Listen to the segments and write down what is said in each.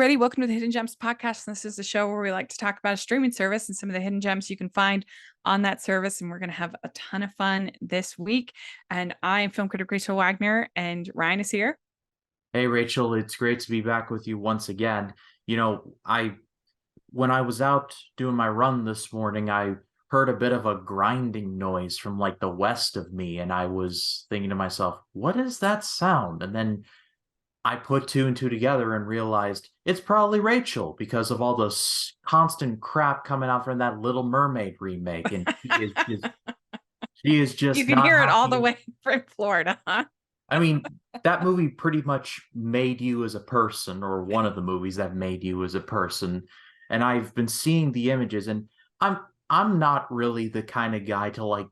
everybody. Welcome to the Hidden Gems podcast. This is the show where we like to talk about a streaming service and some of the hidden gems you can find on that service. And we're going to have a ton of fun this week. And I am film critic Rachel Wagner, and Ryan is here. Hey, Rachel, it's great to be back with you once again. When I was out doing my run this morning, I heard a bit of a grinding noise from like the west of me, and I was thinking to myself, what is that sound? And then I put two and two together and realized it's probably Rachel because of all the constant crap coming out from that Little Mermaid remake, and she is just You can not hear it all the happy. way from Florida, huh? I mean, that movie pretty much made you as a person, or one of the movies that made you as a person. And I've been seeing the images, and I'm not really the kind of guy to like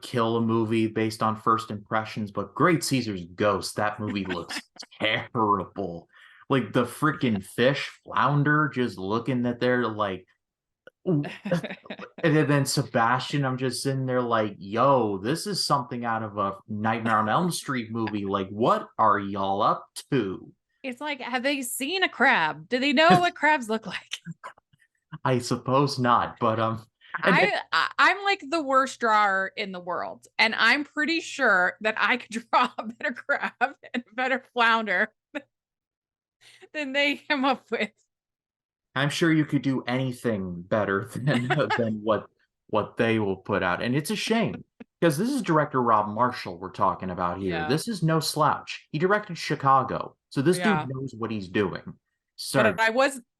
kill a movie based on first impressions, but Great Caesar's Ghost, that movie looks terrible. Like the freaking fish flounder just looking at their like and then Sebastian, I'm just sitting there like, yo, this is something out of a Nightmare on Elm Street movie. Like, what are y'all up to? It's like, have they seen a crab? Do they know what crabs look like? I suppose not, but and I'm like the worst drawer in the world, and I'm pretty sure that I could draw a better crab and a better flounder than they came up with. I'm sure you could do anything better than what they will put out. And it's a shame because this is director Rob Marshall we're talking about here. Yeah. This is no slouch. He directed Chicago. So this Yeah. dude knows what he's doing. But Sir,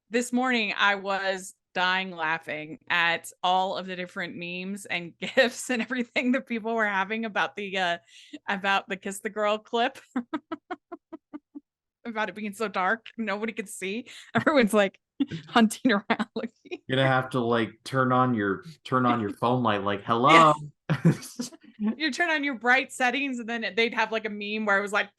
this morning, I was dying laughing at all of the different memes and gifs and everything that people were having about the Kiss the Girl clip. About it being so dark, nobody could see. Everyone's like hunting around looking. you're gonna have to like turn on your phone light, like, hello. Yeah. You turn on your bright settings, and then they'd have like a meme where it was like,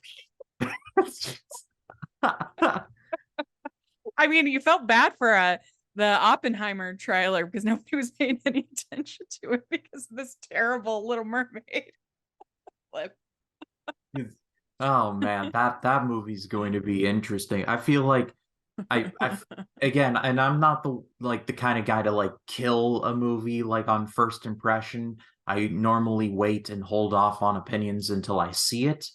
I mean, you felt bad for the Oppenheimer trailer because nobody was paying any attention to it because of this terrible Little Mermaid clip. Oh man, that movie's going to be interesting. I feel like I again, and I'm not the kind of guy to like kill a movie like on first impression. I normally wait and hold off on opinions until I see it,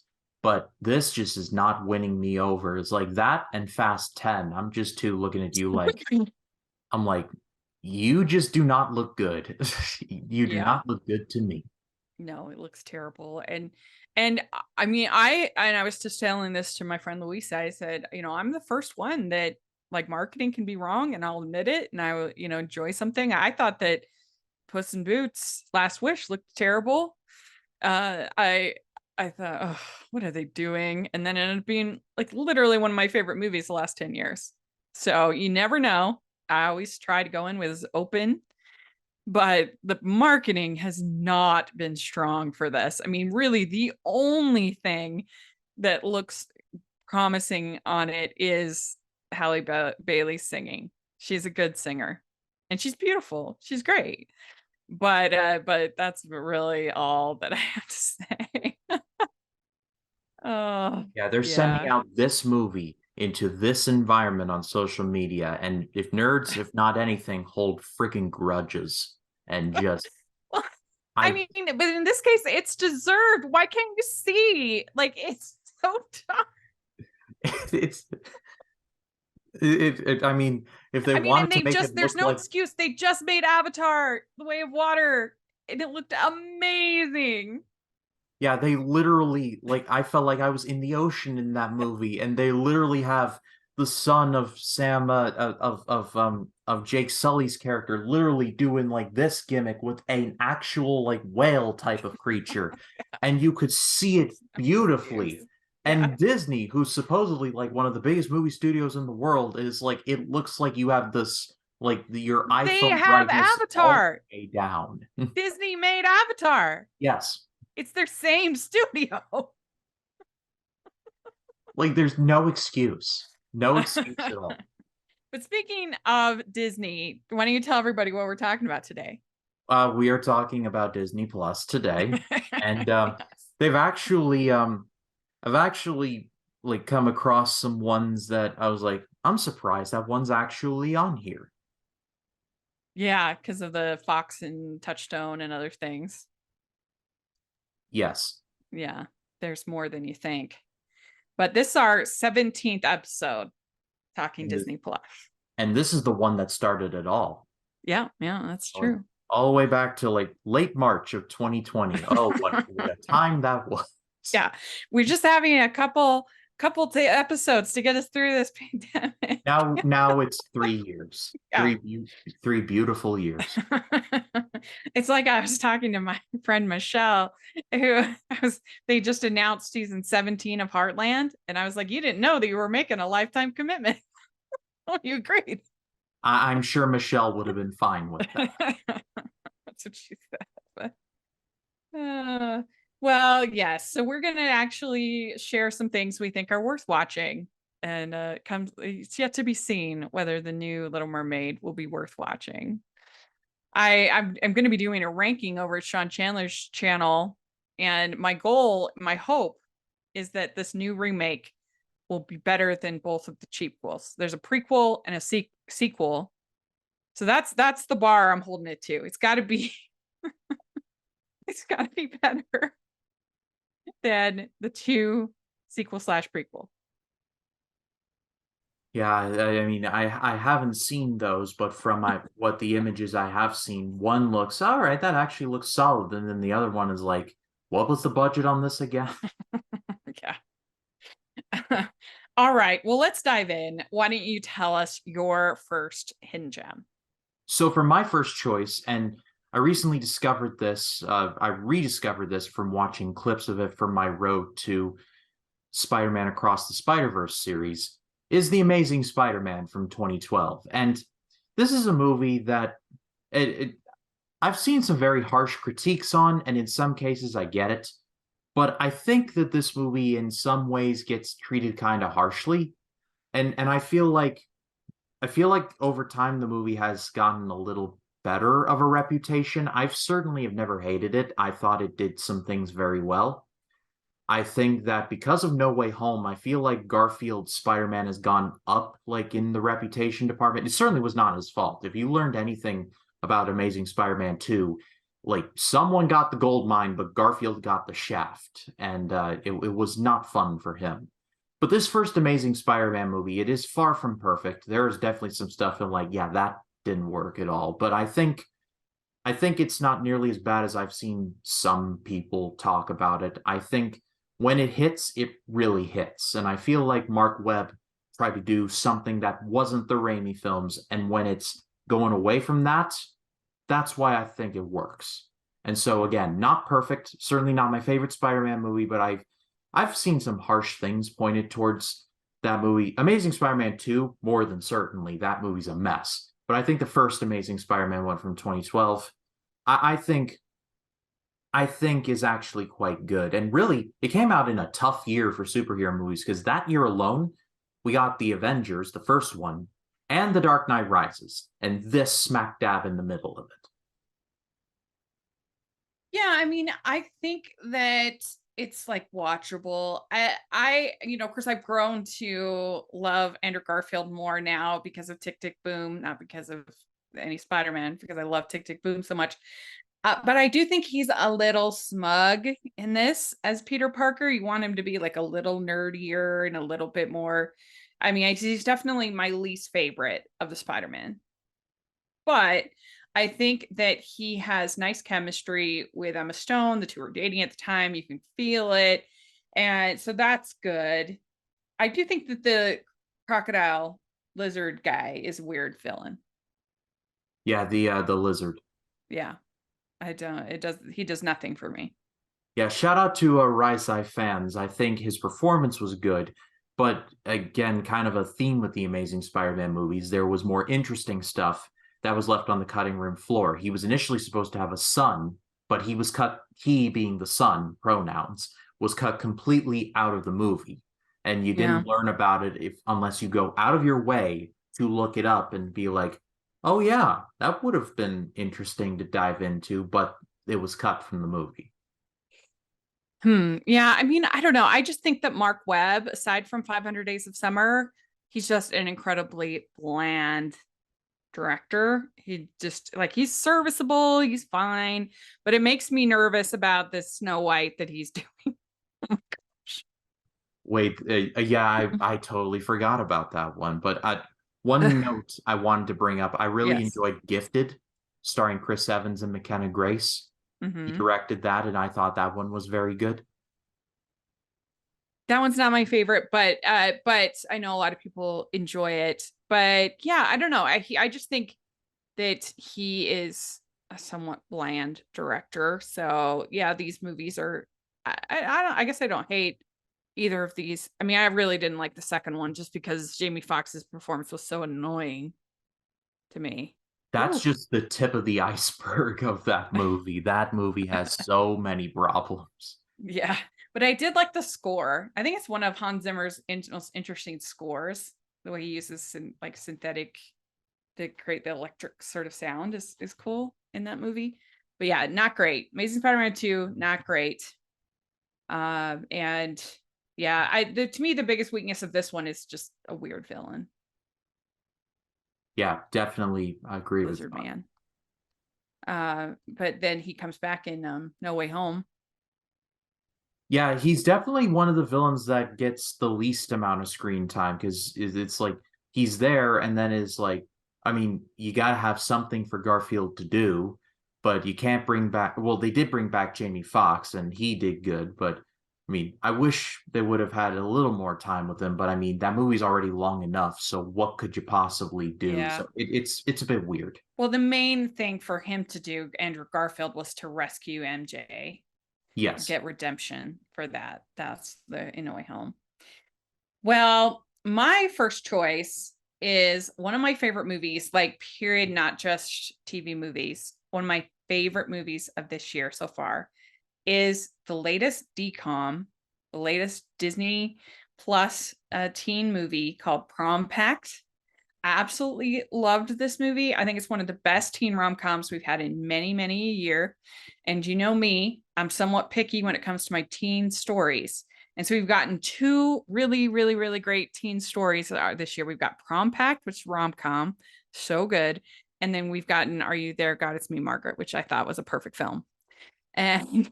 but this just is not winning me over. It's like that and Fast 10. I'm just too looking at you like I'm like, you just do not look good. You do Yeah. not look good to me. No, it looks terrible. And I mean, I was just telling this to my friend Louisa. I said, I'm the first one that like marketing can be wrong, and I'll admit it, and I will, enjoy something. I thought that Puss in Boots Last Wish looked terrible. I thought, oh, what are they doing? And then it ended up being like literally one of my favorite movies the last 10 years. So you never know. I always try to go in with open, but the marketing has not been strong for this. I mean, really, the only thing that looks promising on it is Halle Bailey singing. She's a good singer, and she's beautiful. She's great. But that's really all that I have to say. Oh, Yeah, they're sending yeah. out this movie into this environment on social media, and if nerds, if not anything, hold freaking grudges and just Well, I I mean, but in this case, it's deserved. Why can't you see? Like, it's so dark. it's I mean, if they I mean, and wanted to make it there's look no like, excuse. They just made Avatar, The Way of Water, and it looked amazing. yeah, they literally, like, I felt like I was in the ocean in that movie, and they literally have the son of Sam of Jake Sully's character literally doing like this gimmick with an actual like whale type of creature, and you could see it beautifully. Yeah. And Disney, who's supposedly like one of the biggest movie studios in the world, is like, it looks like you have this like your They iPhone have brightness all Avatar. the way down. Disney made Avatar. Yes. It's their same studio. Like, there's no excuse. No excuse at all. But speaking of Disney, why don't you tell everybody what we're talking about today? We are talking about Disney Plus today, and Yes. they've actually I've actually like come across some ones that I was like, I'm surprised that one's actually on here. Yeah, because of the Fox and Touchstone and other things. Yes. Yeah, there's more than you think. But this is our 17th episode talking And, th- Disney Plus. and this is the one that started it all. Yeah, yeah, that's Like true. all the way back to like late March of 2020. Oh, what a time that was. Yeah, we're just having a couple episodes to get us through this pandemic. Now it's 3 years. Yeah. Three beautiful years. It's like I was talking to my friend Michelle, who they just announced season 17 of Heartland. And I was like, you didn't know that you were making a lifetime commitment. Oh, you agreed. I'm sure Michelle would have been fine with that. That's what she said. Uh, well, yes. So we're gonna actually share some things we think are worth watching. And it's yet to be seen whether the new Little Mermaid will be worth watching. I'm going to be doing a ranking over at Sean Chandler's channel, and my hope is that this new remake will be better than both of the cheapquels. There's a prequel and a sequel, so that's the bar I'm holding it to. It's got to be it's got to be better than the two sequel slash prequel. Yeah, I mean, I haven't seen those, but from what the images I have seen, one looks all right. That actually looks solid, and then the other one is like, what was the budget on this again? Yeah. All right. Well, let's dive in. Why don't you tell us your first hidden gem? So for my first choice, and I recently discovered this, I rediscovered this from watching clips of it from my road to Spider-Man Across the Spider-Verse series, is The Amazing Spider-Man from 2012. And this is a movie that I've seen some very harsh critiques on, and in some cases I get it. But I think that this movie in some ways gets treated kind of harshly. And I feel like over time the movie has gotten a little better of a reputation. I've certainly have never hated it. I thought it did some things very well. I think that because of No Way Home, I feel like Garfield's Spider-Man has gone up like in the reputation department. It certainly was not his fault. If you learned anything about Amazing Spider-Man 2, like someone got the gold mine, but Garfield got the shaft, and it was not fun for him. But this first Amazing Spider-Man movie, it is far from perfect. There is definitely some stuff in like, yeah, that didn't work at all. But I think it's not nearly as bad as I've seen some people talk about it. I think when it hits, it really hits. And I feel like Mark Webb tried to do something that wasn't the Raimi films. And when it's going away from that, that's why I think it works. And so again, not perfect, certainly not my favorite Spider-Man movie, but I've seen some harsh things pointed towards that movie. Amazing Spider-Man 2, more than certainly, that movie's a mess. But I think the first Amazing Spider-Man one from 2012, I think is actually quite good. And really, it came out in a tough year for superhero movies because that year alone, we got the Avengers, the first one, and The Dark Knight Rises, and this smack dab in the middle of it. Yeah, I mean, I think that it's like watchable. Of course, I've grown to love Andrew Garfield more now because of Tick Tick Boom, not because of any Spider-Man, because I love Tick Tick Boom so much. But I do think he's a little smug in this as Peter Parker. You want him to be like a little nerdier and a little bit more. I mean, he's definitely my least favorite of the Spider-Man. But I think that he has nice chemistry with Emma Stone. The two were dating at the time. You can feel it. And so that's good. I do think that the crocodile lizard guy is a weird villain. Yeah, the lizard. Yeah. I don't, he does nothing for me. Yeah, shout out to Rise Eye fans. I think his performance was good, but again, kind of a theme with the Amazing Spider-Man movies. There was more interesting stuff that was left on the cutting room floor. He was initially supposed to have a son, but he was cut, he being the son, pronouns, was cut completely out of the movie. And you Yeah. didn't learn about it if unless you go out of your way to look it up and be like, oh yeah, that would have been interesting to dive into, but it was cut from the movie. Yeah. I mean, I don't know. I just think that Mark Webb, aside from 500 Days of Summer, he's just an incredibly bland director. He just like he's serviceable, he's fine, but it makes me nervous about this Snow White that he's doing. Oh my Wait, yeah, I totally forgot about that one. But gosh. one note I wanted to bring up, I really Yes. enjoyed Gifted, starring Chris Evans and McKenna Grace. He Hmm. directed that, and I thought that one was very good. That one's not my favorite, but I know a lot of people enjoy it. But yeah, I don't know. I just think that he is a somewhat bland director. So yeah, these movies are. I don't. I guess I don't hate either of these. I mean, I really didn't like the second one just because Jamie Foxx's performance was so annoying to me. That's Ooh. just the tip of the iceberg of that movie. That movie has so many problems. Yeah, but I did like the score. I think it's one of Hans Zimmer's most interesting scores. The way he uses like synthetic to create the electric sort of sound is cool in that movie. But yeah, not great. Amazing Spider-Man 2, not great. And yeah, to me the biggest weakness of this one is just a weird villain, Yeah, definitely I agree with Lizard that. Man. But then he comes back in No Way Home. Yeah, he's definitely one of the villains that gets the least amount of screen time because it's like he's there and then is like, I mean, you got to have something for Garfield to do, but you can't bring back, well, they did bring back Jamie Foxx and he did good, but I mean, I wish they would have had a little more time with him, but I mean, that movie's already long enough, so what could you possibly do? Yeah. So it's a bit weird. Well, the main thing for him to do, Andrew Garfield, was to rescue MJ, Yes. get redemption for that. That's the In No Way Home. Well, my first choice is one of my favorite movies, like period, not just TV movies. One of my favorite movies of this year so far is the latest DCOM, the latest Disney Plus teen movie called Prom Pact. I absolutely loved this movie. I think it's one of the best teen rom-coms we've had in many, many a year. And you know me, I'm somewhat picky when it comes to my teen stories. And so we've gotten two really, really, really great teen stories this year. We've got Prom Pact, which is rom-com, so good. And then we've gotten Are You There, God, It's Me, Margaret, which I thought was a perfect film. And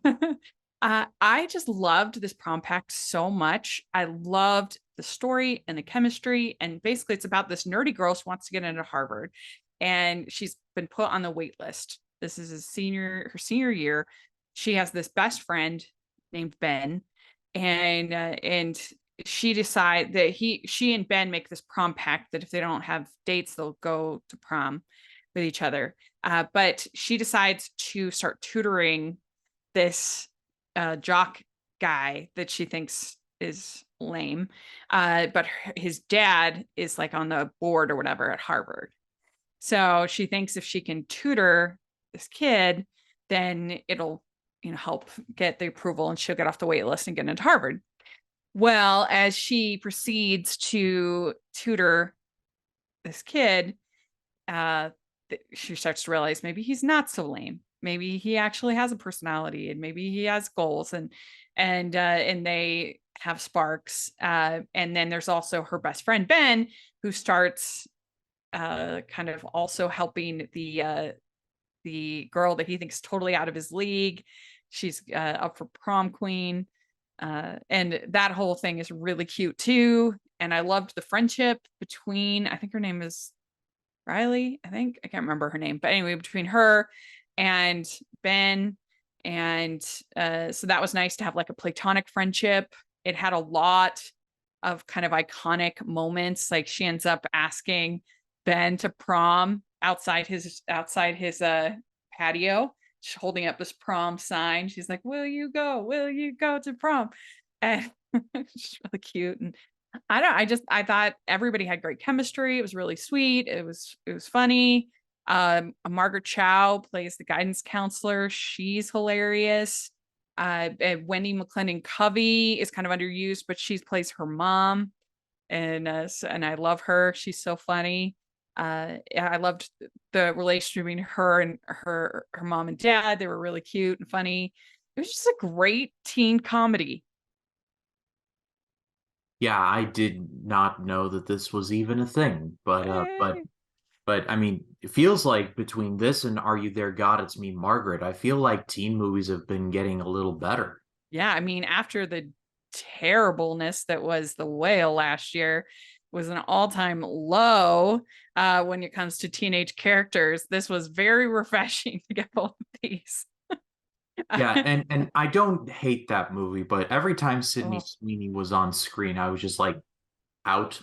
I just loved this prom pact so much. I loved the story and the chemistry. And basically, it's about this nerdy girl who wants to get into Harvard. And she's been put on the wait list. This is her senior year. She has this best friend named Ben. And she decide that she and Ben make this prom pact that if they don't have dates, they'll go to prom with each other. But she decides to start tutoring this jock guy that she thinks is lame. But his dad is like on the board or whatever at Harvard. So she thinks if she can tutor this kid, then it'll help get the approval and she'll get off the wait list and get into Harvard. Well, as she proceeds to tutor this kid, uh, she starts to realize maybe he's not so lame. Maybe he actually has a personality, and maybe he has goals, and they have sparks. And then there's also her best friend Ben, who starts kind of also helping the girl that he thinks totally out of his league. She's up for prom queen, and that whole thing is really cute too. And I loved the friendship between, I think her name is Riley, I think. I can't remember her name. But anyway, between her and Ben. And so that was nice to have like a platonic friendship. It had a lot of kind of iconic moments. Like she ends up asking Ben to prom outside his patio. She's holding up this prom sign. She's like, "Will you go? Will you go to prom?" And it's really cute. And I thought everybody had great chemistry. It was really sweet. It was funny. Margaret Chow plays the guidance counselor. She's hilarious. And Wendy McClendon Covey is kind of underused, but she plays her mom, and I love her. She's so funny. Yeah, I loved the relationship between her and her mom and dad. They were really cute and funny. It was just a great teen comedy. Yeah, I did not know that this was even a thing, Yay. but I mean, it feels like between this and Are You There, God? It's Me, Margaret, I feel like teen movies have been getting a little better. Yeah, I mean, after the terribleness that was The Whale last year, was an all-time low when it comes to teenage characters. This was very refreshing to get both of these. Yeah, and I don't hate that movie, but every time Sydney Oh, Sweeney was on screen, I was just like, out,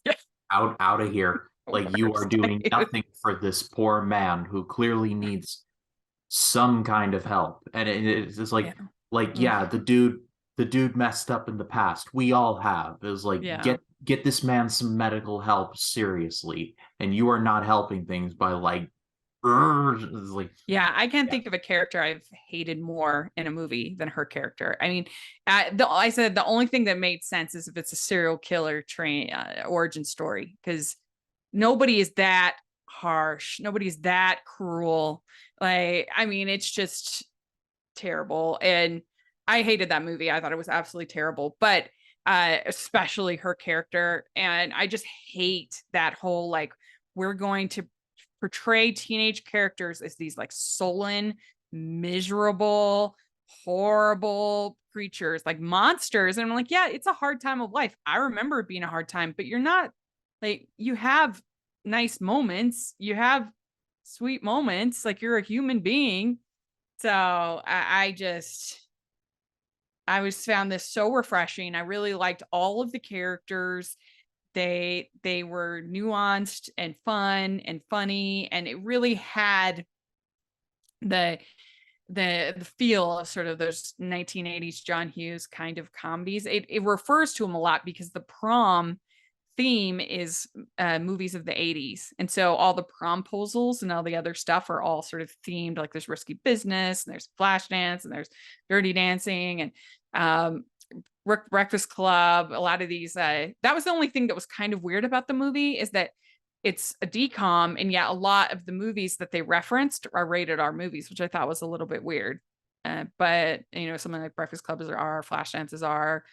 yeah, out of here. Like you are worst. doing nothing for this poor man who clearly needs some kind of help. And it's just Yeah. like Mm, yeah, the dude messed up in the past. We all have. It was like yeah. get this man some medical help seriously. And you are not helping things by like, it's like Yeah, I can't yeah. think of a character I've hated more in a movie than her character. I mean, I said the only thing that made sense is if it's a serial killer train origin story, because nobody is that harsh, nobody's that cruel. Like, I mean, it's just terrible, and I hated that movie. I thought it was absolutely terrible, but especially her character, and I just hate that whole like we're going to portray teenage characters as these like sullen, miserable, horrible creatures, like monsters. And I'm like, yeah, it's a hard time of life. I remember it being a hard time, but you're not like, you have nice moments, you have sweet moments, like you're a human being. So I just, I was found this so refreshing. I really liked all of the characters. They were nuanced and fun and funny, and it really had the the feel of sort of those 1980s John Hughes kind of comedies. It refers to him a lot because the prom theme is movies of the 80s, and so all the promposals and all the other stuff are all sort of themed, like there's Risky Business and there's Flashdance and there's Dirty Dancing and um Breakfast Club. A lot of these that was the only thing that was kind of weird about the movie, is that it's a decom, and yet a lot of the movies that they referenced are rated R movies, which I thought was a little bit weird. But you know, something like Breakfast Club is R, Flashdance are.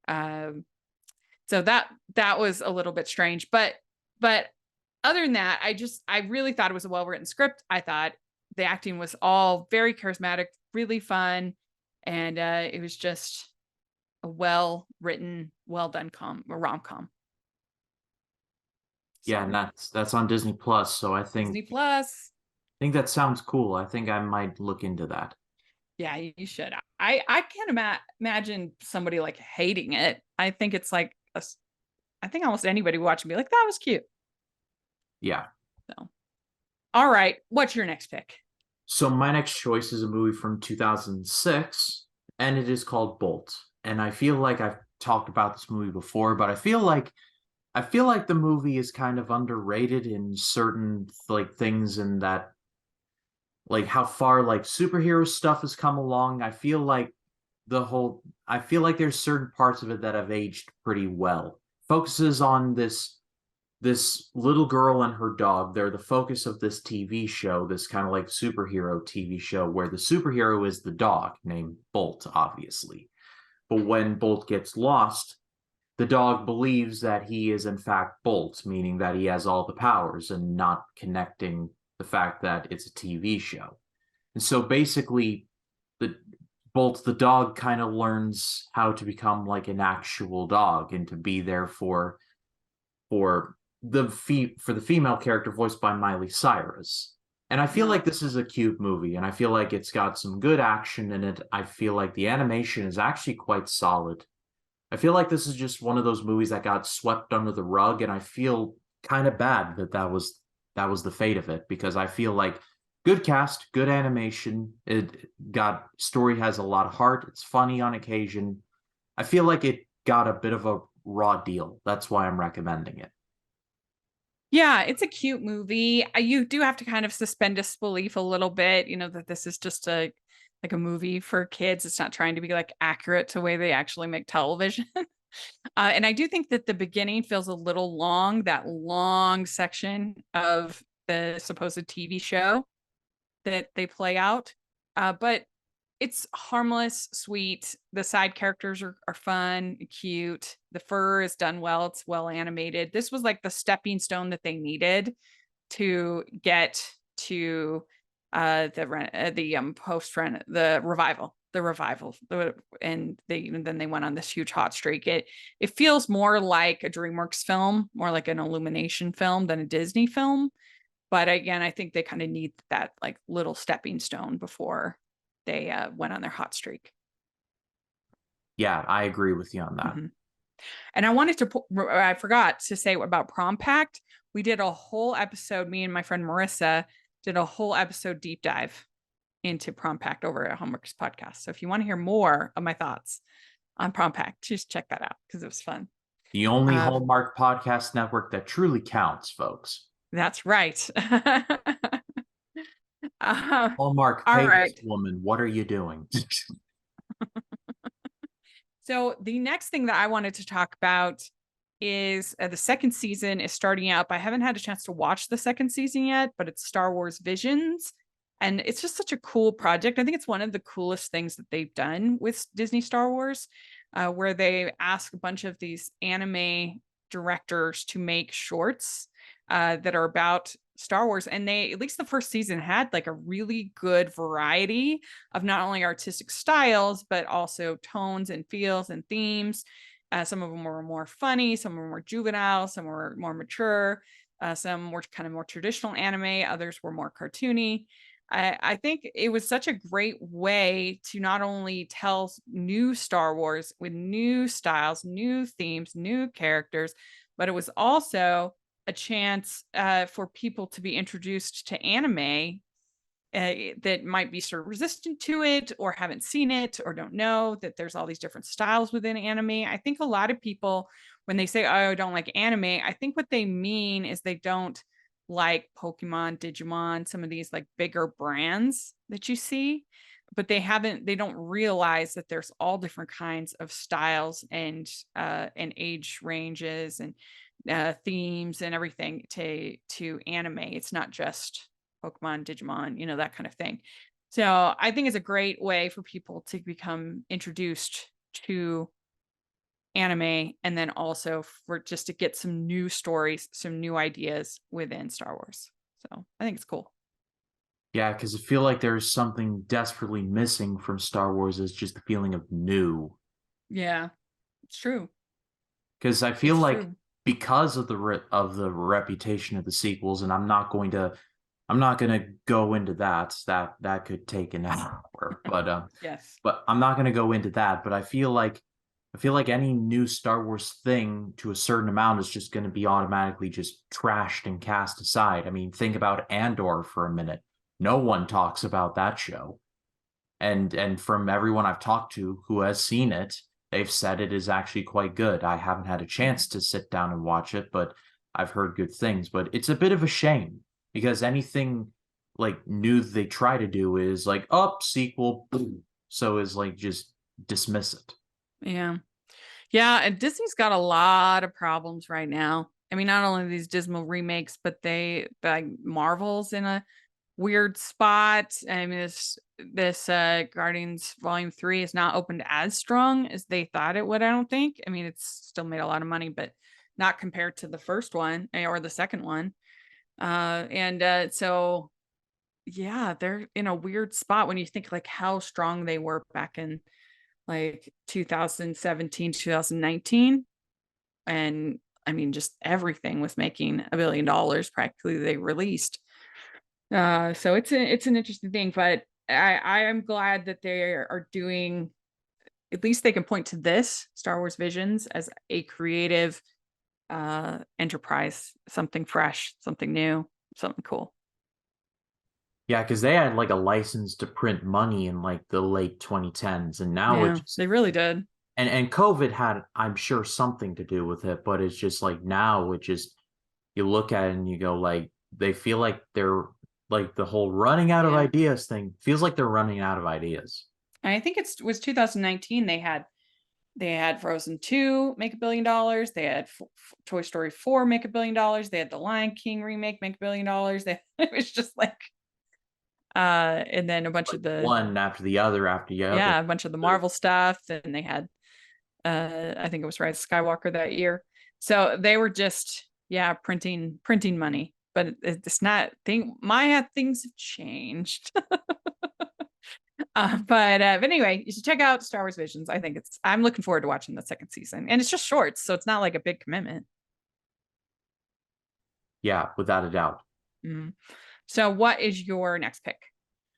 Um, so that was a little bit strange, but other than that, I really thought it was a well written script. I thought the acting was all very charismatic, really fun, and it was just a well written, well done rom com. Yeah, and So that's on Disney Plus, so Disney Plus, think that sounds cool. I think I might look into that. yeah, you should. I can't imagine somebody like hating it. I think it's like I think almost anybody watching be like, that was cute. Yeah. So all right, what's your next pick? So my next choice is a movie from 2006, and it is called Bolt. And I feel like I've talked about this movie before, but I feel like the movie is kind of underrated in certain like things in that like how far like superhero stuff has come along. I feel like there's certain parts of it that have aged pretty well. Focuses on this little girl and her dog. They're the focus of this TV show, this kind of like superhero TV show where the superhero is the dog named Bolt, obviously. But when Bolt gets lost, the dog believes that he is in fact Bolt, meaning that he has all the powers and not connecting the fact that it's a TV show. And so basically, the Bolt the dog kind of learns how to become like an actual dog and to be there for for the female character voiced by Miley Cyrus. And I feel No. like this is a cute movie, and I feel like it's got some good action in it. I feel like the animation is actually quite solid. I feel like this is just one of those movies that got swept under the rug, and I feel kind of bad that that was the fate of it because I feel like good cast, good animation. It got story has a lot of heart. It's funny on occasion. I feel like it got a bit of a raw deal. That's why I'm recommending it. Yeah, it's a cute movie. You do have to kind of suspend disbelief a little bit, you know, that this is just a like a movie for kids. It's not trying to be like accurate to the way they actually make television. And I do think that the beginning feels a little long, that long section of the supposed TV show that they play out. But It's harmless, sweet. The side characters are fun, cute. The fur is done well. It's well animated. This was like the stepping stone that they needed to get to the post run the revival and then they went on this huge hot streak. It feels more like a DreamWorks film, more like an Illumination film than a Disney film, but again, I think they kind of need that like little stepping stone before they went on their hot streak. Yeah, I agree with you on that. Mhm. And I wanted to, I forgot to say about Prom Pact. We did a whole episode, me and my friend Marissa did a whole episode deep dive into Prom Pact over at Homeworks Podcast. So if you want to hear more of my thoughts on Prom Pact, just check that out because it was fun. The only Uh, Hallmark podcast network that truly counts, folks. that's right. Hallmark, All pay this right. woman. What are you doing? So the next thing that I wanted to talk about is the second season is starting up. I haven't had a chance to watch the second season yet, but it's Star Wars Visions. And it's just such a cool project. I think it's one of the coolest things that they've done with Disney Star Wars, where they ask a bunch of these anime directors to make shorts that are about Star Wars. And they, at least the first season, had like a really good variety of not only artistic styles, but also tones and feels and themes. Some of them were more funny, some were more juvenile, some were more mature, some were kind of more traditional anime, others were more cartoony. I think it was such a great way to not only tell new Star Wars with new styles, new themes, new characters, but it was also a chance for people to be introduced to anime that might be sort of resistant to it or haven't seen it or don't know that there's all these different styles within anime. I think a lot of people, when they say, oh, I don't like anime, I think what they mean is they don't like Pokemon, Digimon, some of these like bigger brands that you see, but they don't realize that there's all different kinds of styles and age ranges and themes and everything to anime. It's not just Pokemon, Digimon, that kind of thing. So I think it's a great way for people to become introduced to anime and then also for just to get some new stories, some new ideas within Star Wars. So I think it's cool. Yeah, because I feel like there's something desperately missing from Star Wars is just the feeling of new. Yeah, it's true. Because I feel It's like true. because of the reputation of the sequels, and I'm not going to go into that. That could take an hour, Yes. but I'm not going to go into that. But I feel like any new Star Wars thing to a certain amount is just going to be automatically just trashed and cast aside. I mean, think about Andor for a minute. No one talks about that show. And from everyone I've talked to who has seen it, they've said it is actually quite good. I haven't had a Mhm. chance to sit down and watch it, but I've heard good things. But it's a bit of a shame because anything like new they try to do is like up sequel, boom. So is like just dismiss it. Yeah. Yeah, and Disney's got a lot of problems right now. I mean, not only these dismal remakes, but like Marvel's in a weird spot. I mean, this Guardians Volume 3 is not opened as strong as they thought it would, I don't think. I mean, it's still made a lot of money, but not compared to the first one or the second one. And so yeah, they're in a weird spot when you think like how strong they were back in like 2017, 2019. And I mean, just everything was making $1 billion practically they released. So it's an interesting thing, but I am glad that they are doing, at least they can point to this Star Wars Visions as a creative enterprise, something fresh, something new, something cool. Yeah, because they had like a license to print money in like the late 2010s, and now it Yeah, just they really did. and COVID had, I'm sure, something to do with it, but it's just like now it just you look at it and you go like they feel like they're like the whole running out of Yeah. ideas thing feels like they're running out of ideas. And I think it was 2019 they had Frozen 2 make $1 billion. They had Toy Story 4 make $1 billion. They had the Lion King remake make $1 billion. It was just like And then a bunch of the one after the other after the other. yeah, a bunch of the Marvel stuff. And they had I think it was Rise of Skywalker that year. So they were just yeah, printing money. But it's not thing my things have changed. But anyway, you should check out Star Wars Visions. I think I'm looking forward to watching the second season. And it's just shorts, so it's not like a big commitment. Yeah, without a doubt. Mm. So what is your next pick?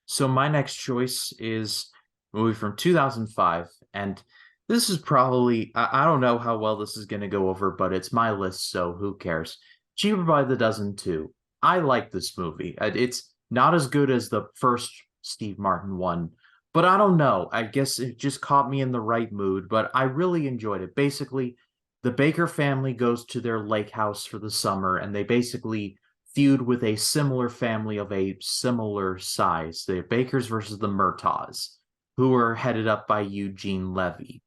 So my next choice is a movie from 2005, and this is probably I don't know how well this is going to go over, but it's my list, so who cares? Cheaper by the Dozen 2. I like this movie. It's not as good as the first Steve Martin one, but I don't know. I guess it just caught me in the right mood, but I really enjoyed it. Basically, the Baker family goes to their lake house for the summer, and they basically feud with a similar family of a similar size, the Bakers versus the Murtaughs, who are headed up by Eugene Levy.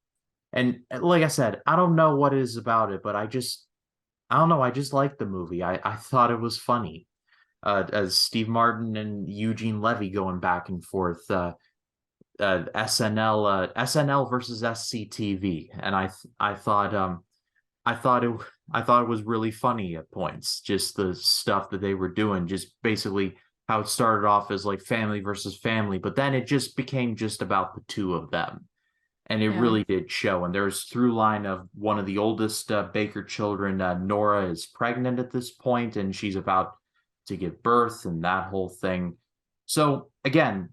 And like I said, I don't know what it is about it, but I don't know, I just liked the movie. I thought it was funny. As Steve Martin and Eugene Levy going back and forth, SNL versus SCTV, and I thought I thought it I thought it was really funny at points, just the stuff that they were doing, just basically how it started off as like family versus family, but then it just became just about the two of them. And it Yeah. really did show. And there's through line of one of the oldest Baker children, Nora, is pregnant at this point, and she's about to give birth, and that whole thing. So again,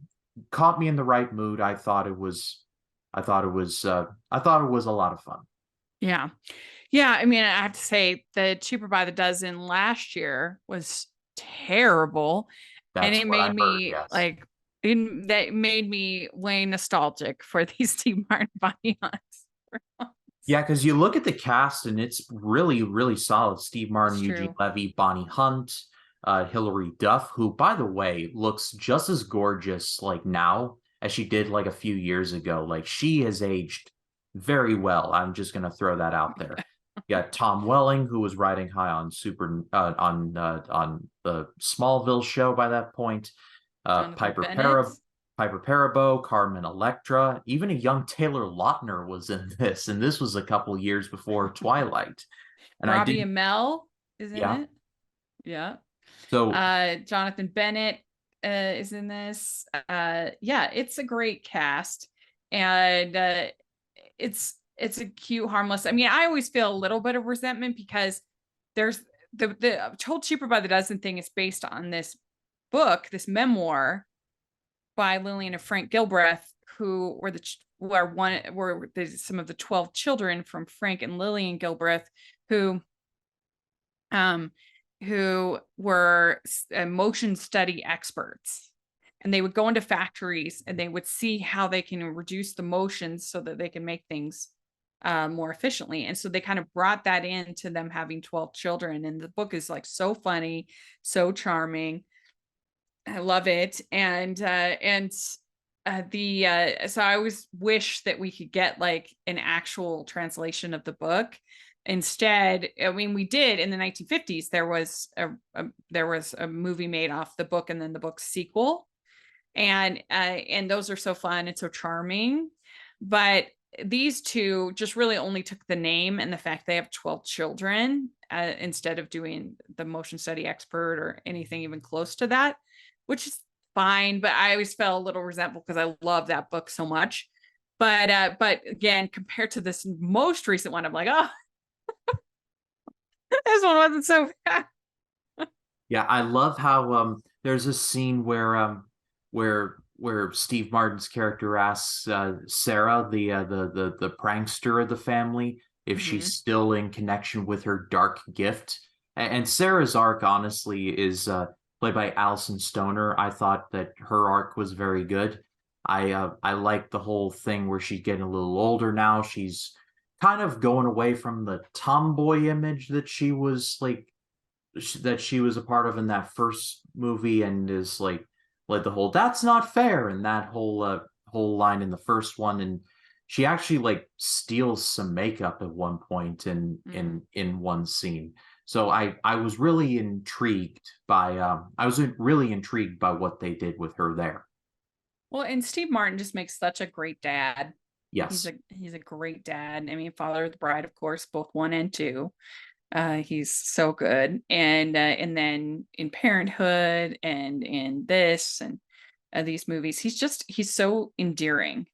caught me in the right mood. I thought it was a lot of fun. Yeah. Yeah, I mean, I have to say the Cheaper by the Dozen last year was terrible. And That's it what I made heard. me Yes. like that made me way nostalgic for these Steve Martin Bonnie Hunts. Yeah, because you look at the cast and it's really, really solid. Steve Martin, It's Eugene true. Levy, Bonnie Hunt, Hilary Duff, who, by the way, looks just as gorgeous like now as she did like a few years ago. Like she has aged very well. I'm just gonna throw that out there. You got Tom Welling, who was riding high on on the Smallville show by that point. Jonathan Bennett. Piper Perabo, Carmen Electra, even a young Taylor Lautner was in this, and this was a couple years before Twilight. And I Robbie didn't, Amell is in yeah. it. Yeah. So Jonathan Bennett is in this. Yeah, it's a great cast. And it's a cute, harmless. I mean, I always feel a little bit of resentment because there's the Told Cheaper by the Dozen thing is based on this book, this memoir by Lillian and Frank Gilbreth, who were some of the 12 children from Frank and Lillian Gilbreth, who um who were motion study experts, and they would go into factories and they would see how they can reduce the motions so that they can make things more efficiently. And so they kind of brought that into them having 12 children, and the book is like so funny, so charming. I love it. And the so I always wish that we could get like an actual translation of the book. Instead, I mean, we did in the 1950s. There was a movie made off the book, and then the book's sequel, and those are so fun and so charming. But these two just really only took the name and the fact they have 12 children instead of doing the motion study expert or anything even close to that, which is fine. But I always felt a little resentful because I love that book so much. But again, compared to this most recent one, I'm like, oh, this one wasn't so bad. yeah, I love how there's a scene where Steve Martin's character asks Sarah, the prankster of the family, if Mm-hmm. she's still in connection with her dark gift. And Sarah's arc, honestly, is played by Alison Stoner. I thought that her arc was very good. I like the whole thing where she's getting a little older now. She's kind of going away from the tomboy image that she was a part of in that first movie, and is like the whole "that's not fair" and that whole line in the first one. And she actually like steals some makeup at one point in Mm. one scene. So I was really intrigued by really intrigued by what they did with her there. Well, and Steve Martin just makes such a great dad. Yes. He's a great dad. I mean, Father of the Bride, of course, both one and two. He's so good. And then in Parenthood and in this and these movies, he's so endearing.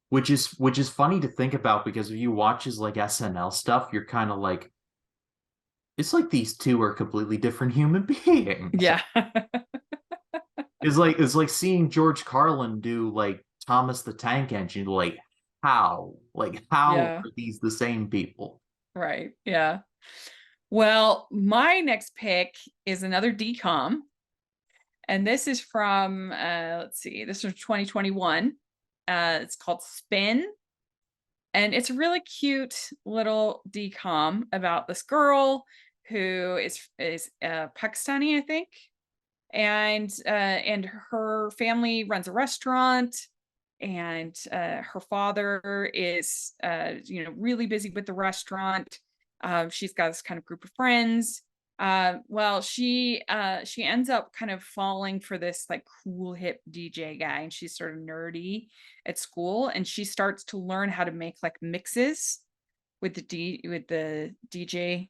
Which is funny to think about because if you watch his like SNL stuff, you're kind of like, it's like these two are completely different human beings. Yeah. It's like seeing George Carlin do like Thomas the Tank Engine. How Yeah. are these the same people? Right. Yeah. Well, my next pick is another DCOM, and this is from let's see, this is 2021. It's called Spin, and it's a really cute little DCOM about this girl who is Pakistani, I think, and her family runs a restaurant, and her father is really busy with the restaurant. She's got this kind of group of friends. Well, she ends up kind of falling for this like cool hip DJ guy, and she's sort of nerdy at school, and she starts to learn how to make like mixes with the DJ,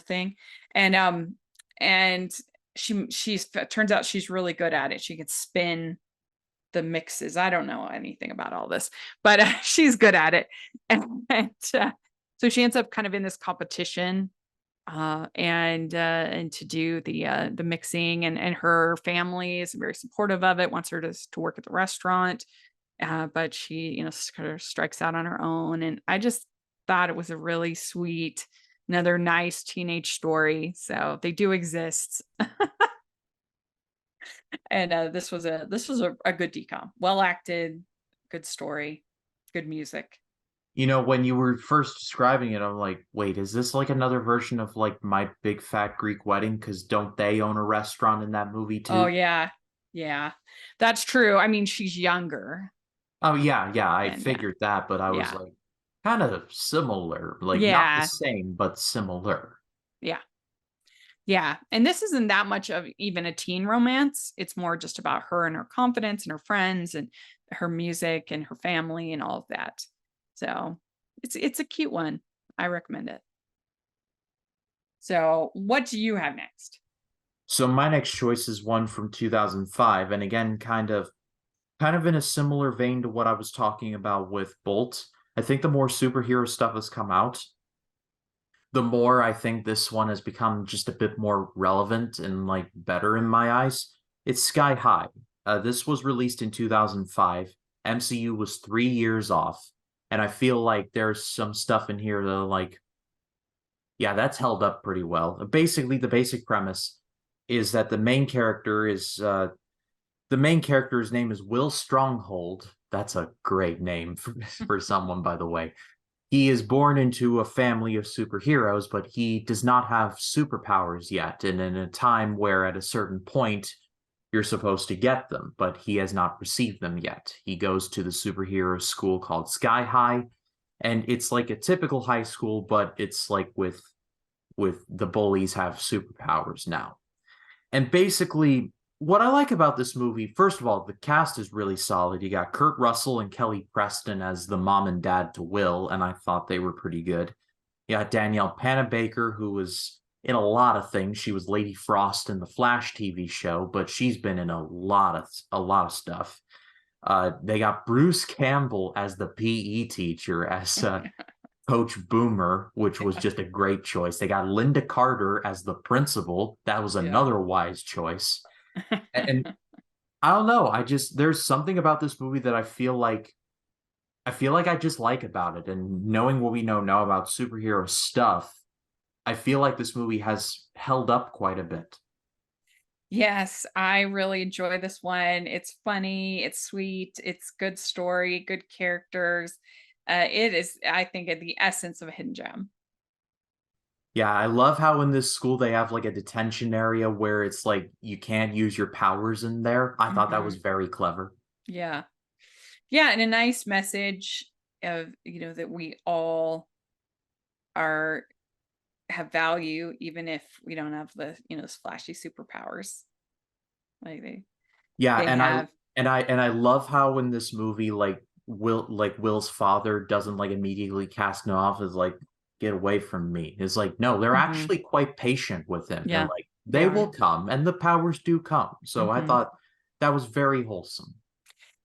thing. And she's turns out she's really good at it. She can spin the mixes. I don't know anything about all this, but she's good at it. And so she ends up kind of in this competition, and to do the mixing, and her family is very supportive of it, wants her to work at the restaurant, but she kind of strikes out on her own. And I just thought it was a really sweet, another nice teenage story. So they do exist. And this was a good decom, well acted, good story, good music. When you were first describing it, I'm like, wait, is this like another version of like My Big Fat Greek Wedding? Because don't they own a restaurant in that movie Oh too? yeah, yeah, that's true. I mean, she's younger. Oh yeah, yeah, I And yeah, figured that, but I was yeah, like, kind of similar, like not the yeah, same, but similar. yeah, yeah. And this isn't that much of even a teen romance. It's more just about her and her confidence and her friends and her music and her family and all of that. So it's a cute one. I recommend it. So what do you have next? So my next choice is one from 2005, and again, kind of in a similar vein to what I was talking about with Bolt. I think the more superhero stuff has come out, the more I think this one has become just a bit more relevant and like better in my eyes. It's Sky High. This was released in 2005. MCU was 3 years off, and I feel like there's some stuff in here that like, yeah, that's held up pretty well. Basically, the basic premise is that the main character's name is Will Stronghold. That's a great name for someone, by the way. He is born into a family of superheroes, but he does not have superpowers yet. And in a time where at a certain point you're supposed to get them, but he has not received them yet. He goes to the superhero school called Sky High, and it's like a typical high school, but it's like with the bullies have superpowers now. And basically, what I like about this movie, first of all, the cast is really solid. You got Kurt Russell and Kelly Preston as the mom and dad to Will, and I thought they were pretty good. You got Danielle Panabaker, who was in a lot of things. She was Lady Frost in the Flash TV show, but she's been in a lot of stuff. They got Bruce Campbell as the PE teacher, as Coach Boomer, which was just a great choice. They got Linda Carter as the principal. That was Yeah. another wise choice. And I don't know. There's something about this movie that I feel like I just like about it. And knowing what we know now about superhero stuff, I feel like this movie has held up quite a bit. Yes, I really enjoy this one. It's funny, it's sweet, it's good story, good characters. It is, I think, at the essence of a hidden gem. Yeah, I love how in this school they have like a detention area where it's like you can't use your powers in there. I thought that was Hmm. very clever. Yeah. Yeah, and a nice message of, that we all are have value even if we don't have the, those flashy superpowers. Like Yeah, they have. and I love how in this movie Will's father doesn't like immediately cast him off as like get away from me. It's like no, they're Mhm. actually quite patient with him. They're Yeah, like they they will are. come and the powers do come. So I Mhm. thought that was very wholesome.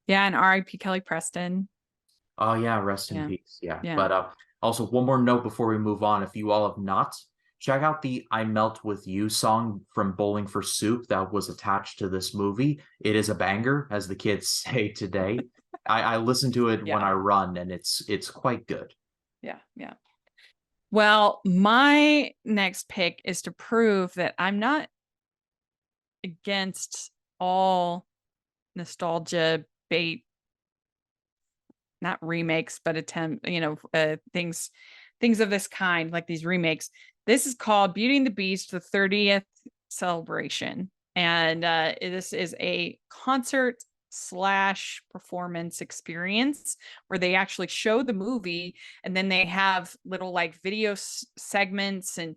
Yeah, and R.I.P. Kelly Preston. Oh yeah, rest in Yeah. peace. Yeah. Yeah. But also one more note before we move on. If you all have not, check out the I Melt With You song from Bowling for Soup that was attached to this movie. It is a banger, as the kids say today. I listen to it when Yeah. I run and it's quite good. Yeah. Yeah. Well, my next pick is to prove that I'm not against all nostalgia bait, not remakes, but attempt, things of this kind, like these remakes. This is called Beauty and the Beast, the 30th celebration. And this is a concert slash performance experience where they actually show the movie, and then they have little like video segments and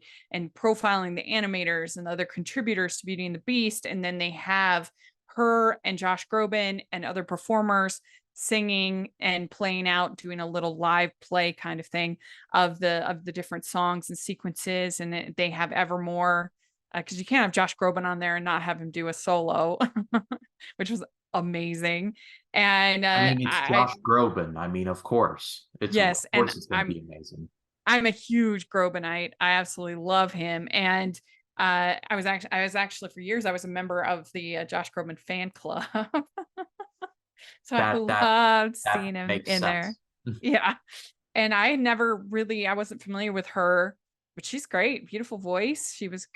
profiling the animators and other contributors to Beauty and the Beast, and then they have her and Josh Groban and other performers singing and playing out, doing a little live play kind of thing of the different songs and sequences. And they have Evermore, because you can't have Josh Groban on there and not have him do a solo, which was amazing. And I mean, it's Josh Groban. I mean, of course. Of yes, and course it's gonna be amazing. I'm a huge Grobanite. I absolutely love him. And I was actually for years I was a member of the Josh Groban fan club. So I That that loved that seeing him makes in there. sense. Yeah. And I wasn't familiar with her, but she's great, beautiful voice. She was,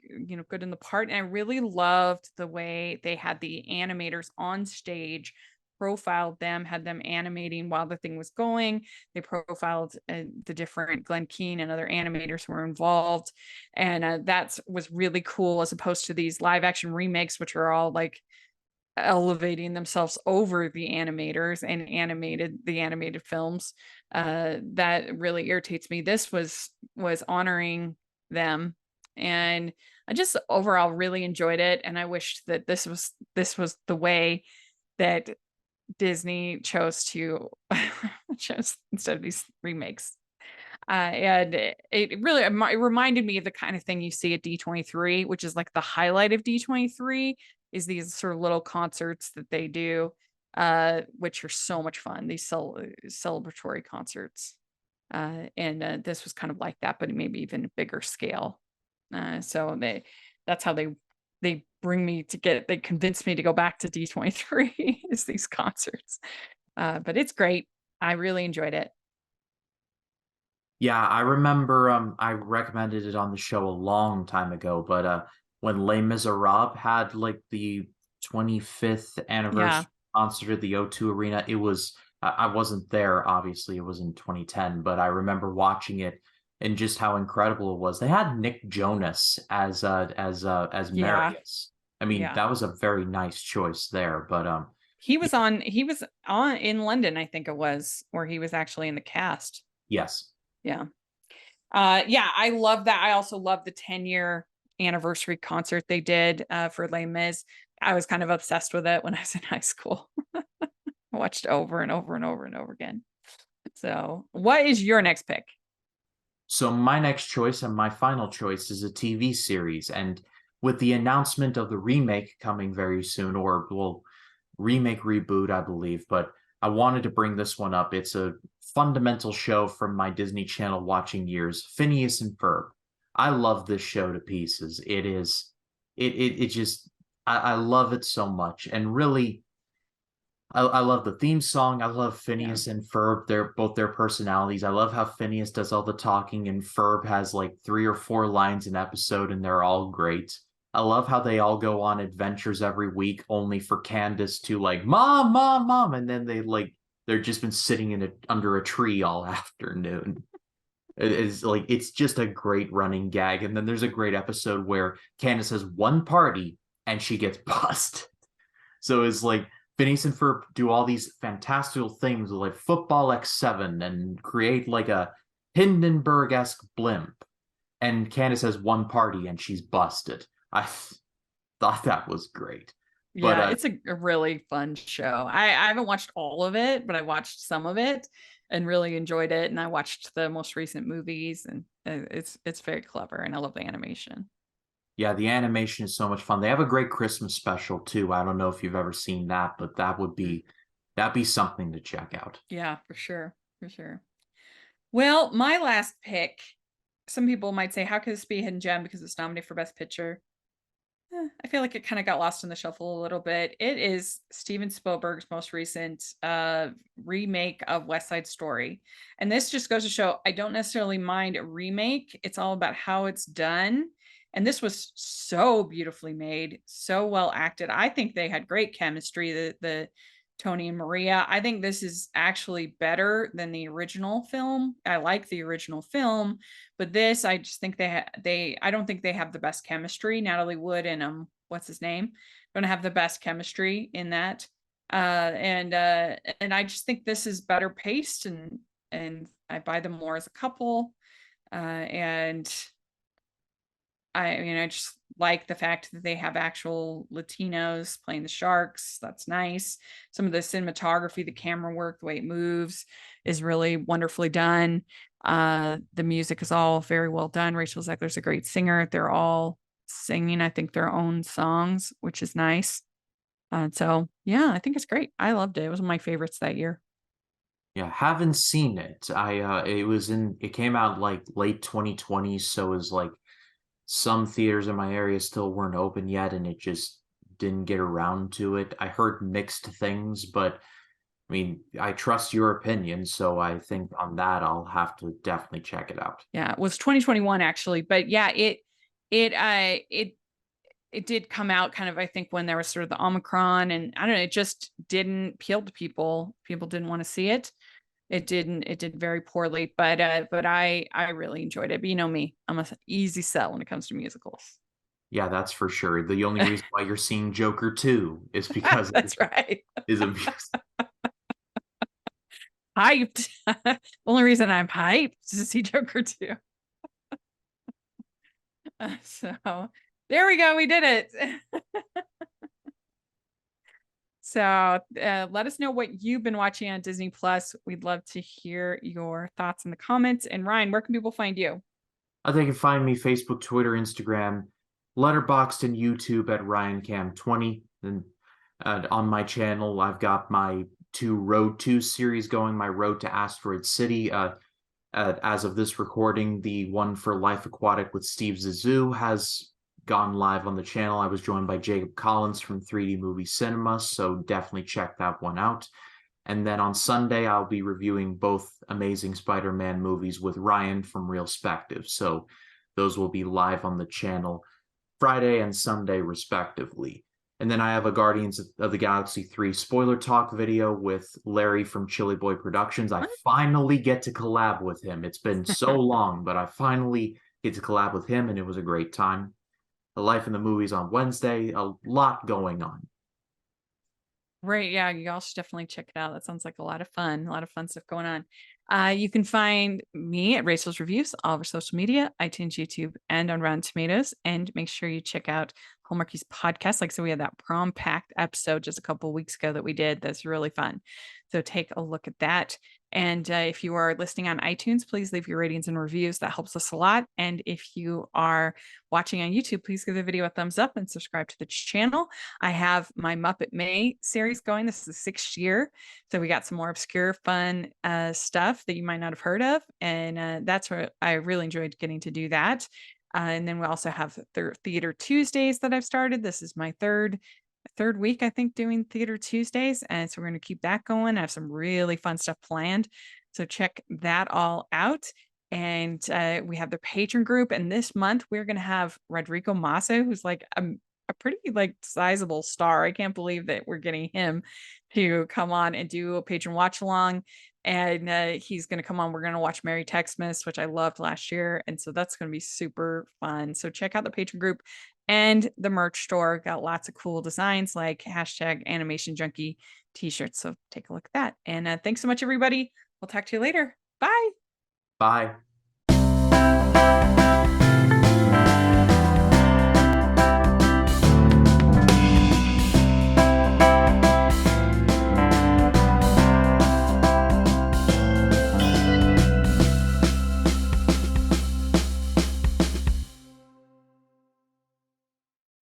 good in the part. And I really loved the way they had the animators on stage, profiled them, had them animating while the thing was going. They profiled the different Glenn Keane and other animators who were involved. And that was really cool as opposed to these live action remakes, which are all like elevating themselves over the animators and the animated films. That really irritates me. This was honoring them, and I just overall really enjoyed it, and I wish that this was the way that Disney chose to chose instead of these remakes. And it really it reminded me of the kind of thing you see at D23, which is like the highlight of D23 is these sort of little concerts that they do, which are so much fun. These celebratory concerts, and this was kind of like that, but maybe even a bigger scale. So that's how they bring me to they convince me to go back to D23 is these concerts. But it's great. I really enjoyed it. Yeah, I remember I recommended it on the show a long time ago, but when Les Miserables had like the 25th Yeah. anniversary concert at the O2 Arena, it was I wasn't there, obviously, it was in 2010, but I remember watching it and just how incredible it was. They had Nick Jonas as Yeah. Marius. I mean, Yeah. that was a very nice choice there, but He was on in London, I think it was, where he was actually in the cast. yes. Yeah. Yeah, I love that. I also love the 10-year anniversary concert they did for Les Mis. I was kind of obsessed with it when I was in high school. I watched over and over and over and over again. So, what is your next pick? So my next choice and my final choice is a TV series, and with the announcement of the remake coming very soon, or well, remake reboot, I believe, but I wanted to bring this one up. It's a fundamental show from my Disney Channel watching years, Phineas and Ferb. I love this show to pieces. It just I love it so much, and really I love the theme song. I love Yeah. Phineas and Ferb. They're both their personalities. I love how Phineas does all the talking and Ferb has like 3 or 4 lines an episode and they're all great. I love how they all go on adventures every week only for Candace to like, Mom, Mom, Mom. And then they're just been sitting under a tree all afternoon. It is like it's just a great running gag. And then there's a great episode where Candace has one party and she gets busted. So it's like Phineas and Ferb do all these fantastical things like football X7 and create like a Hindenburg-esque blimp. and Candace has one party and she's busted. I thought that was great. But Yeah, it's a really fun show. I haven't watched all of it, but I watched some of it and really enjoyed it. And I watched the most recent movies, and it's very clever, and I love the animation. yeah, the animation is so much fun. They have a great Christmas special too. I don't know if you've ever seen that, but Mm. that'd be something to check out. Yeah, for sure, for sure. Well, my last pick. Some people might say, "How could this be a hidden gem because it's nominated for Best Picture?" I feel like it kind of got lost in the shuffle a little bit. It is Steven Spielberg's most recent remake of West Side Story. And this just goes to show I don't necessarily mind a remake. It's all about how it's done. And this was so beautifully made, so well acted. I think they had great chemistry, the Tony and Maria. I think this is actually better than the original film. I like the original film, but this, I just think I don't think they have the best chemistry. Natalie Wood and what's his name, don't have the best chemistry in that. And I just think this is better paced, and I buy them more as a couple. And I mean, I just like the fact that they have actual Latinos playing the sharks. That's nice. Some of the cinematography, the camera work, the way it moves is really wonderfully done. The music is all very well done. Rachel Zegler's a great singer. They're all singing, I think, their own songs, which is nice. So yeah, I think it's great. I loved it. It was one of my favorites that year. Yeah, haven't seen it. It came out like late 2020, so it was like some theaters in my area still weren't open yet, and it just didn't get around to it. I heard mixed things, but I mean, I trust your opinion, so I think on that I'll have to definitely check it out. Yeah, it was 2021 actually, but yeah, it it did come out kind of, I think, when there was sort of the Omicron, and I don't know, it just didn't appeal to people. People didn't want to see it. It did very poorly, but I really enjoyed it. But you know me, I'm a easy sell when it comes to musicals. Yeah, that's for sure. The only reason why you're seeing Joker 2 is because it That's right. is a music. Hyped. The only reason I'm hyped is to see Joker 2. So there we go. We did it. So let us know what you've been watching on Disney Plus. We'd love to hear your thoughts in the comments. And Ryan, where can people find you? They can find me Facebook, Twitter, Instagram, Letterboxd, and YouTube at RyanCam20. And on my channel, I've got my two Road to series going, my Road to Asteroid City. As of this recording, the one for Life Aquatic with Steve Zissou has gone live on the channel. I was joined by Jacob Collins from 3D Movie Cinema, so definitely check that one out. And then on Sunday, I'll be reviewing both Amazing Spider-Man movies with Ryan from Realspective. So those will be live on the channel Friday and Sunday, respectively. And then I have a Guardians of the Galaxy 3 spoiler talk video with Larry from Chili Boy Productions. I finally get to collab with him. It's been so long, but I finally get to collab with him, and it was a great time. The Life in the Movies on Wednesday, a lot going on. Right. Yeah, you all should definitely check it out. That sounds like a lot of fun stuff going on. You can find me at Rachel's Reviews, all over social media, iTunes, YouTube, and on Rotten Tomatoes. And make sure you check out Hallmarky's podcast. Like, so we had that prom packed episode just a couple of weeks ago that we did. That's really fun. So take a look at that. And if you are listening on iTunes, please leave your ratings and reviews. That helps us a lot. And if you are watching on YouTube, please give the video a thumbs up and subscribe to the channel. I have my Muppet May series going. This is the 6th year. So we got some more obscure, fun stuff that you might not have heard of. And that's where I really enjoyed getting to do that. And then we also have Theater Tuesdays that I've started. This is my third week, I think, doing Theater Tuesdays. And so we're going to keep that going. I have some really fun stuff planned. So check that all out. And we have the patron group. And this month we're going to have Rodrigo Massa, who's like a pretty like sizable star. I can't believe that we're getting him to come on and do a patron watch along. And he's going to come on. We're going to watch Merry Texmas, which I loved last year. And so that's going to be super fun. So check out the patron group and the merch store. Got lots of cool designs like hashtag animation junkie t-shirts. So take a look at that. And thanks so much, everybody. We'll talk to you later. Bye. Bye.